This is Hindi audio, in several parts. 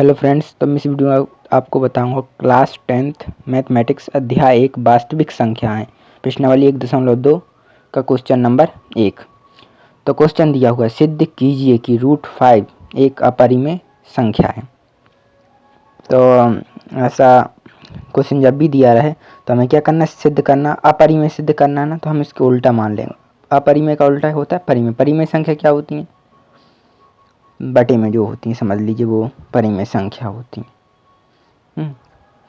हेलो फ्रेंड्स, तो मैं इस वीडियो में आपको बताऊंगा क्लास 10th मैथमेटिक्स अध्याय 1 वास्तविक संख्याएं प्रश्नावली 1.2 का क्वेश्चन नंबर 1। तो क्वेश्चन दिया हुआ है, सिद्ध कीजिए कि √5 एक अपरिमेय संख्या है। तो ऐसा क्वेश्चन जब भी दिया रहे तो हमें क्या करना है, सिद्ध करना। अपरिमेय सिद्ध करना है ना, तो हम इसके उल्टा मान लेंगे। अपरिमेय का उल्टा होता है परिमेय। परिमेय संख्या क्या होती है? बटे में जो होती हैं, समझ लीजिए वो परिमेय संख्या होती हैं।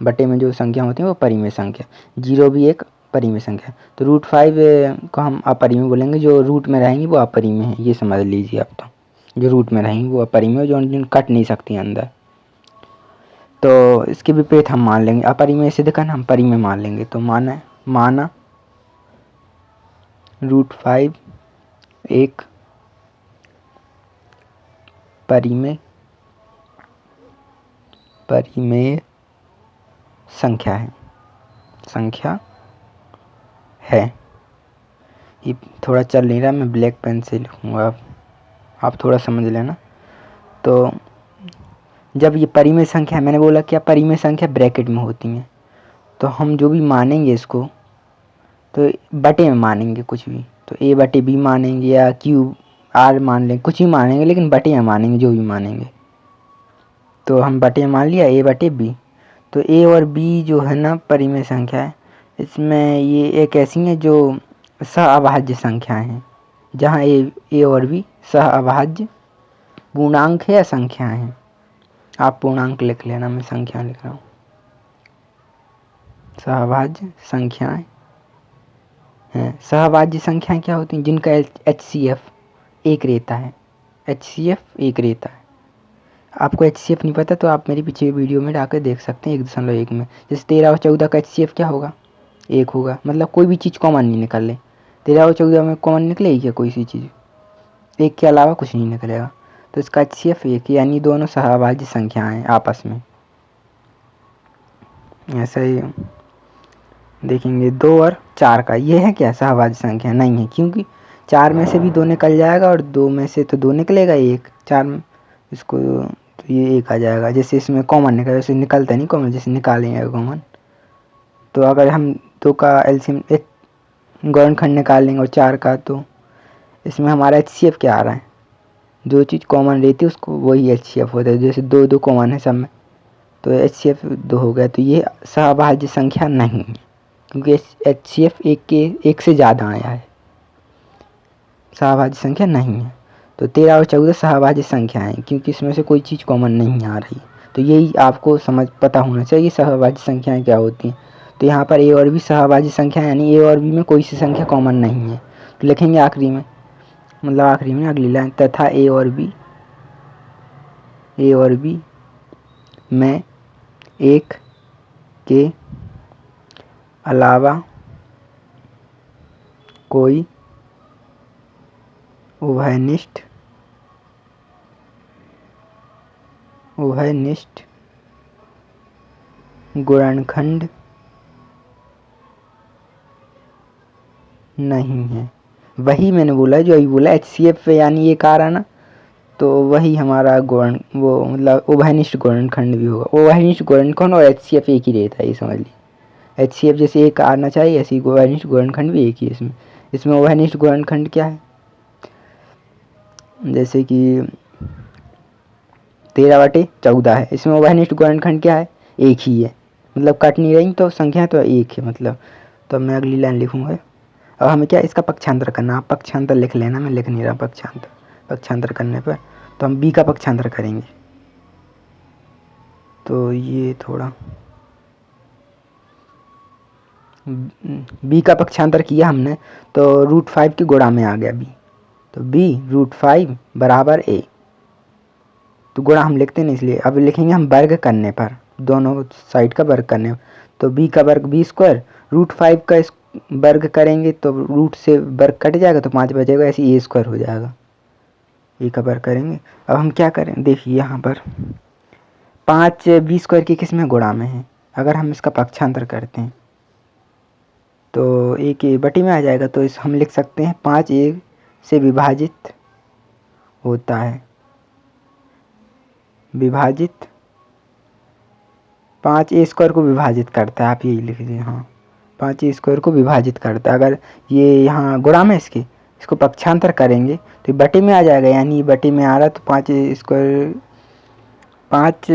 बटे में जो संख्या होती है वो परिमेय संख्या। 0 भी एक परिमेय संख्या है। तो √5 को हम अपरिमेय बोलेंगे। जो रूट में रहेंगी वो अपरिमेय है, ये समझ लीजिए आप। तो जो रूट में रहेंगी वो अपरिमेय, जो कट नहीं सकती अंदर। तो इसके विपरीत हम मान लेंगे। अपरिमेय सिद्ध करना, हम परिमेय मान लेंगे। तो माना √5 एक परिमेय संख्या है। ये थोड़ा चल नहीं रहा, मैं ब्लैक पेन से लिखूँगा, आप थोड़ा समझ लेना। तो जब ये परिमेय संख्या है, मैंने बोला क्या परिमेय संख्या ब्रैकेट में होती हैं। तो हम जो भी मानेंगे इसको तो बटे में मानेंगे कुछ भी। तो a/b मानेंगे या QR मान लेंगे, कुछ भी मानेंगे, लेकिन बटे में मानेंगे जो भी मानेंगे। तो हम बटे में मान लिया a/b। तो a और b जो है ना परिमेय संख्या है, इसमें ये एक ऐसी है जो सह-अभाज्य संख्याएं हैं, जहाँ a और b सह-अभाज्य पूर्णांक है या संख्याएं हैं। आप पूर्णांक लिख लेना, मैं संख्या लिख रहा हूँ। सहभाज्य संख्याएं हैं। सहभाज्य संख्याएं क्या होती हैं? जिनका HCF एक रहता है। HCF एक रहता है। आपको HCF नहीं पता तो आप मेरी पीछे वीडियो में जाकर देख सकते हैं 1.1 में। जैसे 13 और 14 का HCF क्या होगा? 1 होगा। मतलब कोई भी चीज़ कॉमन नहीं निकल ले। 13 और 14 में कॉमन निकलेगी क्या कोई सी चीज़? 1 के अलावा कुछ नहीं निकलेगा। तो इसका HCF 1, यानी दोनों सहभाज्य संख्याएं हैं आपस में। ऐसा ही देखेंगे 2 और 4 का, ये है क्या सहभाज्य संख्या? नहीं है, क्योंकि 4 में से भी 2 निकल जाएगा और 2 में से तो 2 निकलेगा, 1 4 में इसको तो ये 1 आ जाएगा। जैसे इसमें कॉमन निकल, जैसे निकलता नहीं कॉमन, जैसे निकालेंगे कॉमन। तो अगर हम 2 का एलसीएम एक गुणनखंड निकालेंगे और 4 का, तो इसमें हमारा HCF क्या आ रहा है? जो चीज़ कॉमन रहती है उसको वही HCF होता है। जैसे 2 कॉमन है सब में, तो HCF 2 हो गया। तो ये सहभाज्य संख्या नहीं है, क्योंकि HCF एक से ज़्यादा आया है, सहभाज्य संख्या नहीं है। तो 13 और 14 सहभाज्य संख्या है, क्योंकि इसमें से कोई चीज़ कॉमन नहीं आ रही। तो यही आपको पता होना चाहिए सहभाज्य संख्याएं क्या होती हैं। तो यहाँ पर a और b सहभाज्य संख्या, यानी a और b में कोई सी संख्या कॉमन नहीं है। तो लिखेंगे आखिरी में, मतलब आखिरी में अगली लाइन, तथा a और b में एक के अलावा कोई उभयनिष्ठ गुणनखंड नहीं है। वही मैंने बोला जो अभी बोला, HCF यानी ये आ रहा ना, तो वही हमारा वो मतलब उभयनिष्ठ गुणनखंड भी होगा। उभयनिष्ठ गुणनखंड और HCF एक ही रहता है, ये समझ लीजिए। HCF जैसे एक आना चाहिए, ऐसे ही उभयनिष्ठ गुणनखंड भी एक ही है। इसमें उभयनिष्ठ गुणनखंड क्या है? जैसे कि 13/14 है, इसमें उभयनिष्ठ गुणनखंड क्या है? एक ही है, मतलब कट नहीं रही, तो संख्या तो एक है मतलब। तो मैं अगली लाइन लिखूँगा। अब हमें क्या इसका पक्षांतर करना, आप पक्षांतर लिख लेना, मैं लिख नहीं रहा पक्षांतर करने पर तो हम b का पक्षांतर करेंगे। तो ये थोड़ा b का पक्षांतर किया हमने, तो √5 के गुणा में आ गया b। तो b √5 बराबर a। तो गुणा हम लिखते नहीं, इसलिए अब लिखेंगे हम वर्ग करने पर, दोनों साइड का वर्ग करने पर। तो b का वर्ग b², √5 का वर्ग करेंगे तो रूट से वर्ग कट जाएगा, तो 5 बचेगा, ऐसे a² हो जाएगा। ए का वर्ग करेंगे। अब हम क्या करें, देखिए यहाँ पर 5 b² की किस में गुणा में है। अगर हम इसका पक्षांतर करते हैं तो a के बटी में आ जाएगा। तो इस हम लिख सकते हैं 5 a से विभाजित होता है, विभाजित 5a² को विभाजित करता है, आप यही लिख दीजिए। हाँ, 5a² को विभाजित करता है। अगर ये यहाँ गुणा में इसको पक्षांतर करेंगे तो बटे में आ जाएगा, यानी ये बटे में आ रहा है तो 5a², 5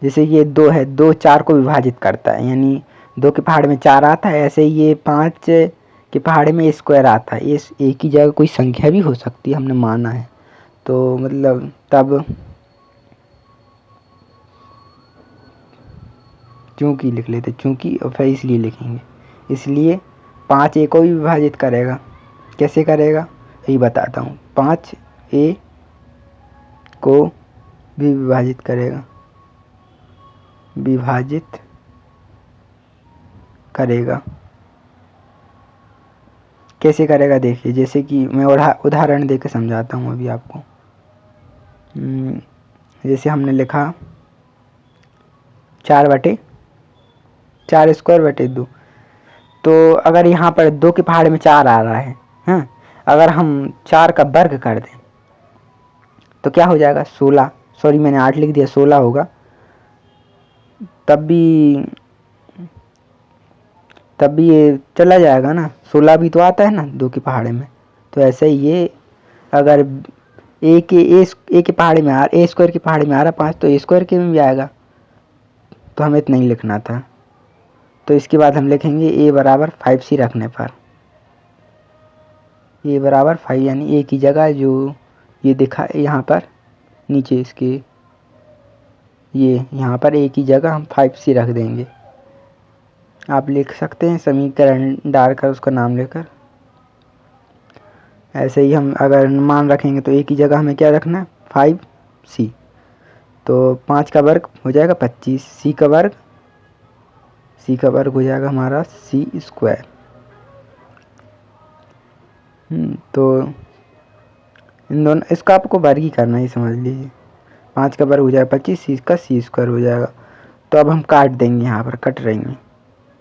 जैसे ये 2 है, 2 4 को विभाजित करता है, यानी 2 के पहाड़ में 4 आता है, ऐसे ही ये 5 के पहाड़ में स्क्वायर आता है। इस एक ही जगह कोई संख्या भी हो सकती है, हमने माना है, तो मतलब तब चूँकि लिख लेते, चूँकि और फिर इसलिए लिखेंगे, इसलिए 5a को भी विभाजित करेगा। कैसे करेगा यही बताता हूँ। 5a को भी विभाजित करेगा, विभाजित करेगा। कैसे करेगा देखिए, जैसे कि मैं उदाहरण देकर समझाता हूँ अभी आपको। जैसे हमने लिखा 4/4² 2, तो अगर यहाँ पर 2 के पहाड़ में 4 आ रहा है, हाँ, अगर हम 4 का वर्ग कर दें तो क्या हो जाएगा, 16, सॉरी मैंने 8 लिख दिया, 16 होगा। तब भी ये चला जाएगा ना, 16 भी तो आता है ना 2 के पहाड़े में। तो ऐसे ही ये अगर ए के पहाड़े में a² के पहाड़े में आ रहा 5, तो a² के में भी आएगा, तो हमें इतना ही लिखना था। तो इसके बाद हम लिखेंगे a बराबर 5c रखने पर, a बराबर 5, यानी a की जगह जो ये दिखा यहाँ पर नीचे इसके, ये यहाँ पर a की जगह हम 5c रख देंगे। आप लिख सकते हैं समीकरण डालकर उसका नाम लेकर। ऐसे ही हम अगर मान रखेंगे तो a की जगह हमें क्या रखना है, 5c, तो 5 का वर्ग हो जाएगा 25, c का वर्ग हो जाएगा हमारा c²। तो इन दोनों, इसका आपको वर्ग ही करना ही, समझ लीजिए। 5 का वर्ग हो जाएगा 25, c का c² हो जाएगा। तो अब हम काट देंगे, यहाँ पर कट रहेंगे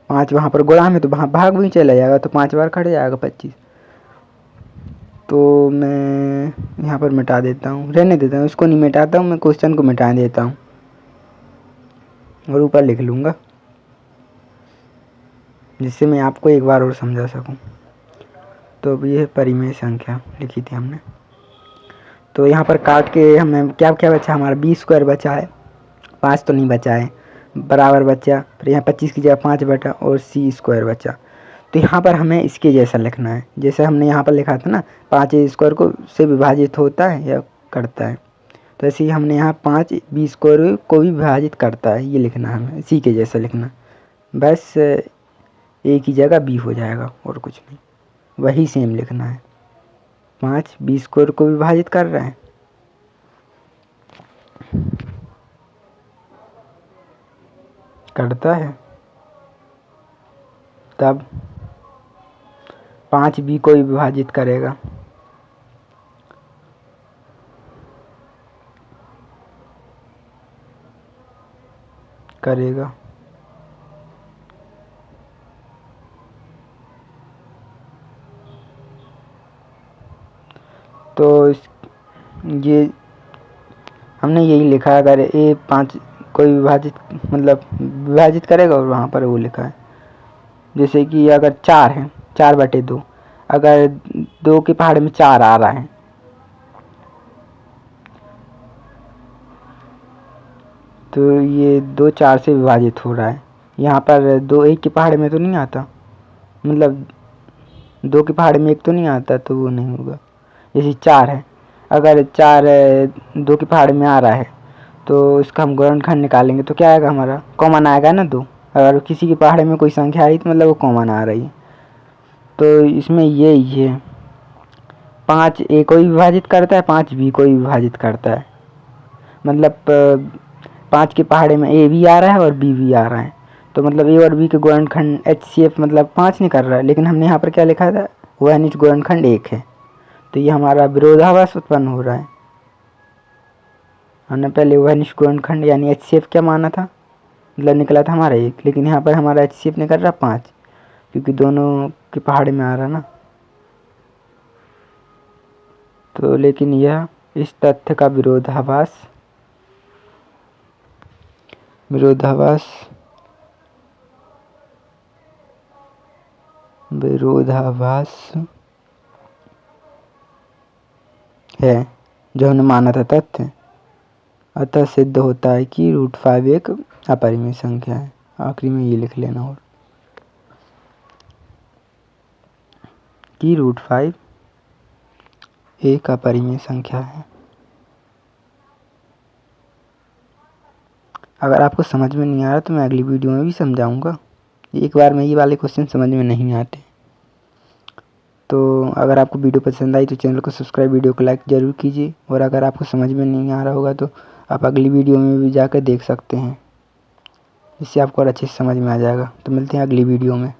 5, वहाँ पर गुणा में तो वहाँ भाग भी चला जाएगा, तो 5 बार कट जाएगा 25। तो मैं यहाँ पर मिटा देता हूँ, रहने देता हूँ, इसको नहीं मिटाता हूँ, मैं क्वेश्चन को मिटा देता हूँ और ऊपर लिख लूँगा, जिससे मैं आपको एक बार और समझा सकूँ। तो अब ये परिमेय संख्या लिखी थी हमने। तो यहाँ पर काट के हमें क्या क्या बचा, हमारा b² बचा है, 5 तो नहीं बचा है, बराबर बचा, फिर यहाँ 25 की जगह 5 बचा और c² बचा। तो यहाँ पर हमें इसके जैसा लिखना है, जैसे हमने यहाँ पर लिखा था ना 5a² को से विभाजित होता है या करता है, तो ऐसे ही हमने यहाँ 5b² को भी विभाजित करता है, ये लिखना है हमें, इसी के जैसा लिखना। बस a की जगह b हो जाएगा और कुछ नहीं, वही सेम लिखना है। 5b² को विभाजित कर रहे हैं, करता है, तब 5b को विभाजित करेगा, तो ये हमने यही लिखा, अगर a 5 कोई विभाजित मतलब विभाजित करेगा और वहाँ पर वो लिखा है। जैसे कि अगर 4 है, 4/2, अगर 2 के पहाड़ में 4 आ रहा है तो ये 2 4 से विभाजित हो रहा है। यहाँ पर 2 1 के पहाड़ में तो नहीं आता, मतलब 2 के पहाड़ में 1 तो नहीं आता, तो वो नहीं होगा। जैसे 4 है, अगर 4 2 के पहाड़ में आ रहा है तो इसका हम गुणनखंड निकालेंगे तो क्या आएगा, हमारा कॉमन आएगा ना 2। अगर किसी के पहाड़ में कोई संख्या आ रही तो मतलब वो कॉमन आ रही है। तो इसमें ये 5 a को भी विभाजित करता है, 5 b को भी विभाजित करता है, मतलब 5 के पहाड़े में a भी आ रहा है और b भी आ रहा है, तो मतलब a और b के गुणनखंड HCF मतलब 5 नहीं कर रहा है, लेकिन हमने यहाँ पर क्या लिखा था, वह निच गुणनखंड 1 है, तो ये हमारा विरोधाभास उत्पन्न हो रहा है। हमने पहले वह निच गुणनखंड यानी HCF क्या माना था, मतलब निकला था हमारा 1, लेकिन यहाँ पर हमारा HCF निकल रहा 5, क्योंकि दोनों के पहाड़ में आ रहा ना। तो लेकिन यह इस तथ्य का विरोधाभास है जो हमने माना था तथ्य, अतः सिद्ध होता है कि √5 एक अपरिमेय संख्या है। आखिरी में ये लिख लेना और कि √5 एक अपरिमेय संख्या है। अगर आपको समझ में नहीं आ रहा तो मैं अगली वीडियो में भी समझाऊंगा। एक बार में ये वाले क्वेश्चन समझ में नहीं आते। तो अगर आपको वीडियो पसंद आई तो चैनल को सब्सक्राइब, वीडियो को लाइक ज़रूर कीजिए। और अगर आपको समझ में नहीं आ रहा होगा तो आप अगली वीडियो में भी जाकर देख सकते हैं, जिससे आपको और अच्छे से समझ में आ जाएगा। तो मिलते हैं अगली वीडियो में।